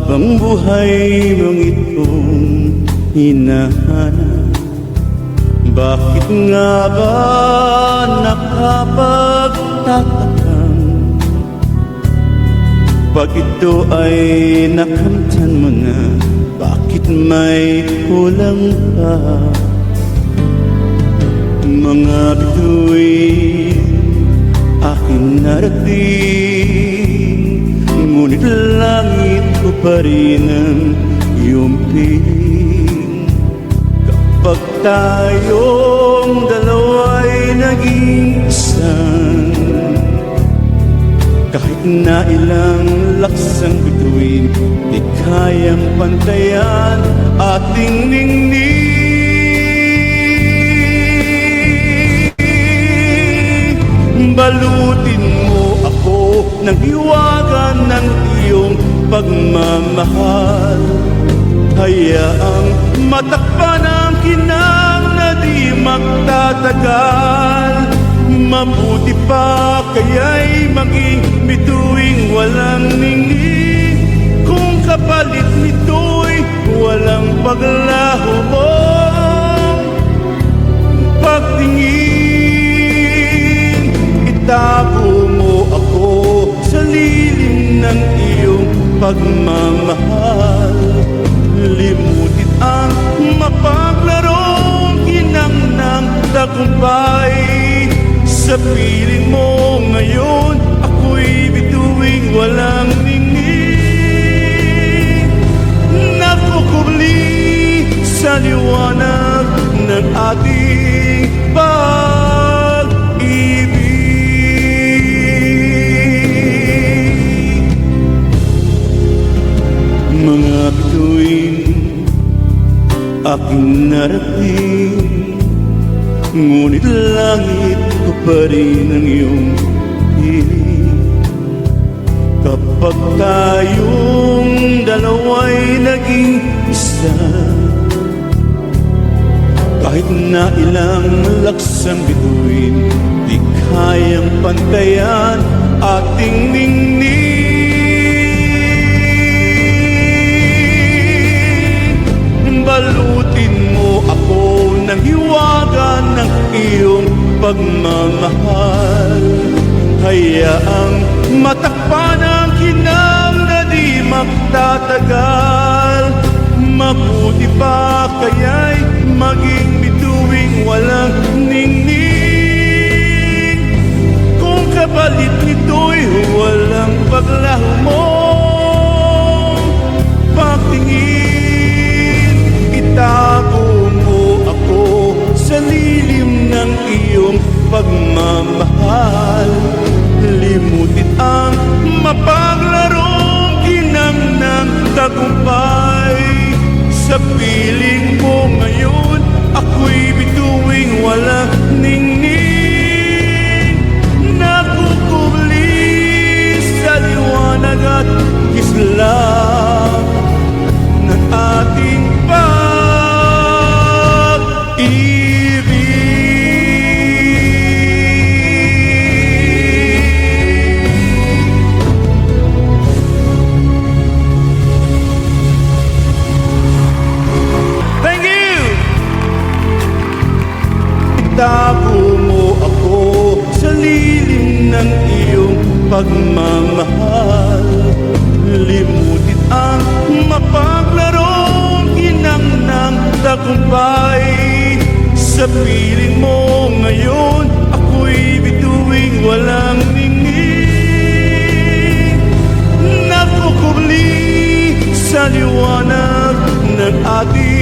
habang buhay mong itong hinahanap. Bakit nga ba nakapagtatakang pag ito ay nakamtan mo na? Bakit may kulang pa? Mga bituin aking narating, ngunit langit ko pa rin ang iyong piling. Kapag tayong dalawa'y naging isang, kahit na ilang laksang bituin, di kayang pantayan ating ningning. Balutin mo ako ng hiwaga ng iyong pagmamahal. Hayaang matakpan ang kinang na di magtatagal. Mabuti pa kaya'y maging bituing walang ningning, kung kapalit nito'y walang paglaho mong pagtingin. Itago mo ako sa lilim ng iyong pagmamahal. Limutin ang mapaglarong ginang ng tagumpay. Sa piling mo ngayon, ako'y bituing walang ningning. Nakukubli sa liwanag ng ating pag-ibig. Mga bituin aking narating, ngunit langit ko pa rin ang iyong piling. Kapag tayong dalawa'y naging isa, kahit na ilang laksang bituin, di kayang pantayan ating ningning. Balutin mo ako ng hiwaga ng iyong pagmamahal. Hayaang matakpan ang kinang na di magtatagal. Mabuti pa kaya'y maging bituing walang ningning, kung kapalit nito'y walang paglaho mong pagtingin. Itago mo ako sa lilim ng iyong pagmamahal. Limutin ang mapaglarong ginang ng tagumpay. Sa piling mo ngayon, ako'y bituing walang ningning. Nakukubli sa liwanag at kislap ng ating itago mo ako sa lilim ng iyong pagmamahal. Limutin ang mapaglarong ginang ng tagumpay. Sa piling mo ngayon, ako'y bituing walang ningning. Nakukubli sa liwanag ng ating